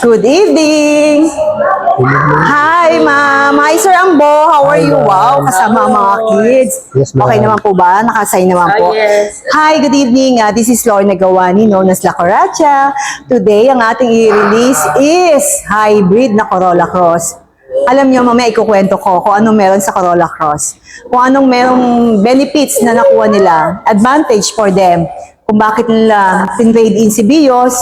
Good evening! Hi, ma'am! Hi, Sir Ambo! How are you? Wow, kasama ang mga kids. Yes, ma'am. Okay naman po ba? Nakasign naman po. Yes. Hi, good evening. This is Lorna Gawani, known as La Coracha. Today, ang ating i-release is hybrid na Corolla Cross. Alam niyo, mamaya ikukwento ko kung anong meron sa Corolla Cross. Kung anong merong benefits na nakuha nila, advantage for them, kung bakit nila tin-trade in si Bios,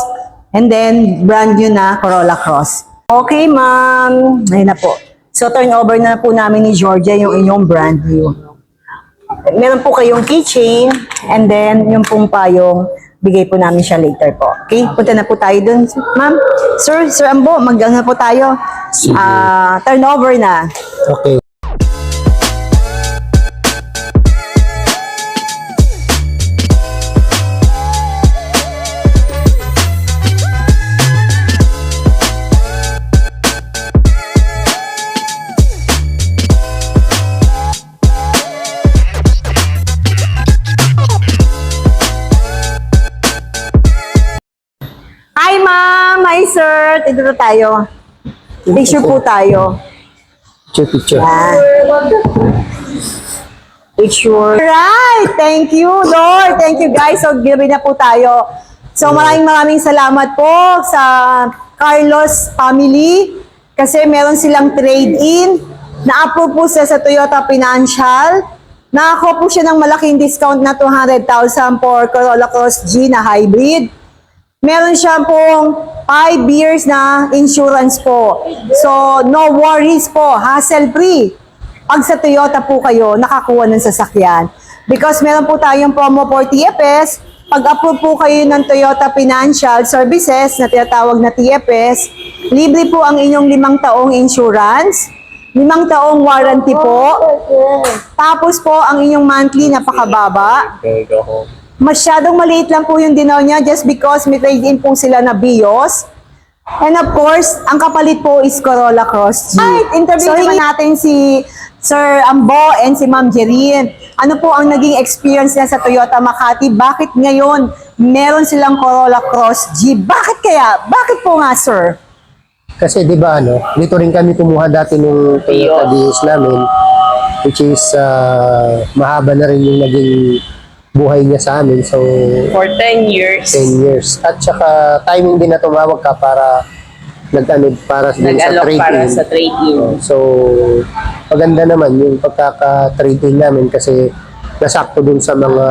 and then brand new na Corolla Cross. Okay, ma'am. Ayun na po. So, turn over na po namin ni Georgia yung inyong brand new. Meron po kayong keychain, and then yung pong payong, bigay po namin siya later po. Okay? Punta na po tayo dun. Ma'am, Sir Ambo, mag-ano po tayo? Turn over na. Okay. Hi, ma'am! Hi, sir! Dito na tayo. Picture po tayo. Picture. Yan. Picture. Right! Thank you, Lord! Thank you, guys. So, gabi na po tayo. So, maraming salamat po sa Carlos family kasi meron silang trade-in. Na-approve po siya sa Toyota Financial. Nakakuha po siya ng malaking discount na 200,000 for Corolla Cross G na hybrid. Meron siya pong 5 years na insurance po. So, no worries po. Hassle-free. Pag sa Toyota po kayo, nakakuha ng sasakyan. Because meron po tayong promo for TFS. Pag-approve po kayo ng Toyota Financial Services na tinatawag na TFS, libre po ang inyong 5 taong insurance, 5 taong warranty po. Tapos po, ang inyong monthly napakababa. Masyadong maliit lang po yung dinaw niya just because may trade-in po sila na Bios. And of course, ang kapalit po is Corolla Cross G. Right, interview naman natin si Sir Ambo and si Ma'am Jerin. Ano po ang naging experience niya sa Toyota Makati? Bakit ngayon meron silang Corolla Cross G? Bakit kaya? Bakit po nga, sir? Kasi di ba dito rin kami kumuha dati nung Toyota Vios namin, which is mahaba na rin yung naging buhay niya sa amin. So, For 10 years. 10 years. At saka timing din na tumawag ka para para din sa Nag-alok trade-in. para sa trade-in. So, maganda naman yung pagkaka-trade-in namin kasi nasakto dun sa mga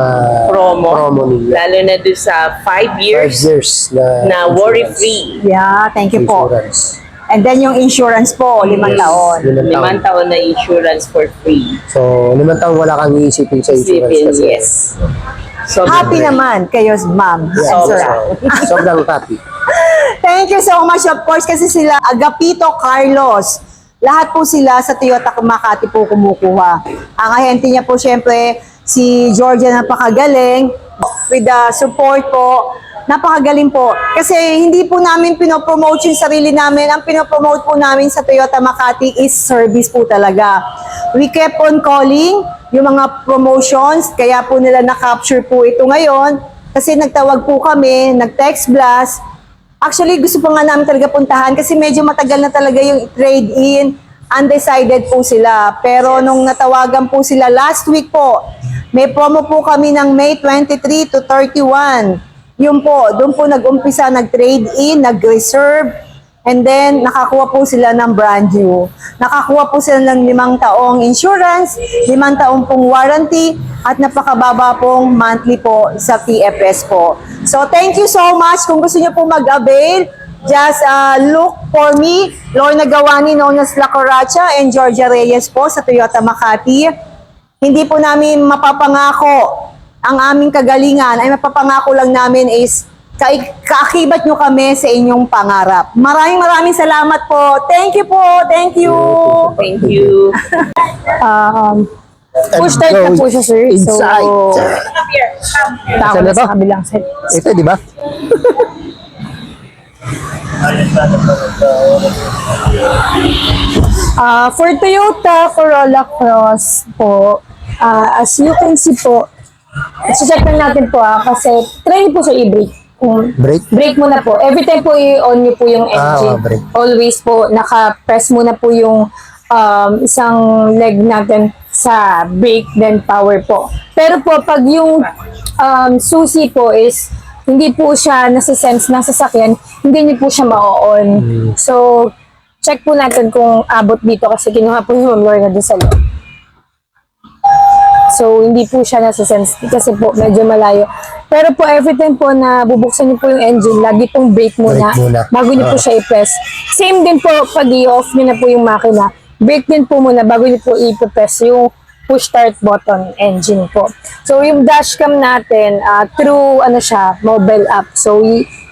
promo nila. Lalo na doon sa 5 years, 5 years na worry-free. Yeah, thank you po. insurance. And then yung insurance po, 5 taon. 5 taon na insurance for free. So, 5 taon wala kang iisipin sa insurance Isipin, kasi. yes. So, Happy naman kayo, ma'am. Yeah, and sir. sobrang happy. Thank you so much, of course, kasi sila Agapito Carlos. Lahat po sila sa Toyota Makati po kumukuha. Ang ahente niya po, syempre, si Georgia napakagaling. With the support po, napakagaling po. Kasi hindi po namin pinopromote yung sarili namin. Ang pinopromote po namin sa Toyota Makati is service po talaga. We kept on calling yung mga promotions. Kaya po nila na-capture po ito ngayon. Kasi nagtawag po kami, nag-text blast. Actually, gusto pa nga namin talaga puntahan kasi medyo matagal na talaga yung trade-in. Undecided po sila. Pero nung natawagan po sila last week po, may promo po kami ng May 23 to 31. Yun po, doon po nag-umpisa, nag-trade-in, nag-reserve, and then nakakuha po sila ng brand new. Nakakuha po sila ng 5 taong insurance, 5 taong pong warranty, at napakababa pong monthly po sa TFS po. So, thank you so much. Kung gusto niyo po mag-avail, just look for me, Lorna Gawani, known as La Coracha, and Georgia Reyes po sa Toyota Makati. Hindi po namin mapapangako ang aming kagalingan, ay mapapangako lang namin is kaakibat nyo kami sa inyong pangarap. Maraming salamat po. Thank you po. Thank you. thank you. Push start na po siya, sir. So, Saan na to? sa kabilang set. Ito, di ba? For Toyota Corolla Cross po, as you can see po, check lang natin po kasi try po sa e-brake. Brake muna po. Every time po i-on nyo po yung engine. brake. Always po, naka-press muna po yung isang leg natin sa brake, then power po. Pero po, pag yung susi po is hindi po siya nasa-sense ng sasakyan, hindi niyo po siya ma-on. So, check po natin kung abot dito kasi kinuha po yung Lorna doon sa loob. So, hindi po siya nasa-sense kasi po medyo malayo. Pero po, every time po na bubuksan niyo po yung engine, lagi pong brake muna, Brake muna. bago niyo po siya i-press. Same din po pag i-off niyo na po yung makina. Brake din po muna bago niyo po i-press yung push start button engine po. So, yung dashcam natin, through siya, mobile app. So,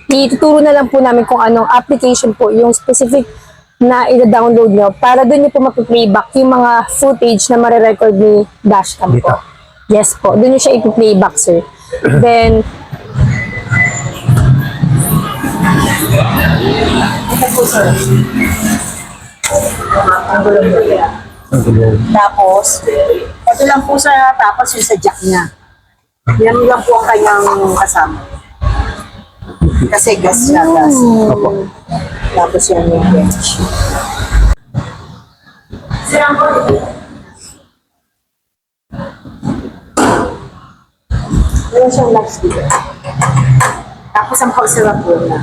ituturo na lang po namin kung anong application po, yung specific na i-download nyo para doon nyo po mapiplayback yung mga footage na marirecord ni dashcam Dito. po. Yes po, doon nyo siya ipiplayback, sir. Then, Ito po, sir. Ang gulo-gulo. Tapos, ito lang po sa tapos yung sa jack niya. Yan lang po ang kanyang kasama. Kasi gas siya, gas. Opo. Tapos yan yung bench. Meron siyang lights dito. Tapos ang pag-sirap na.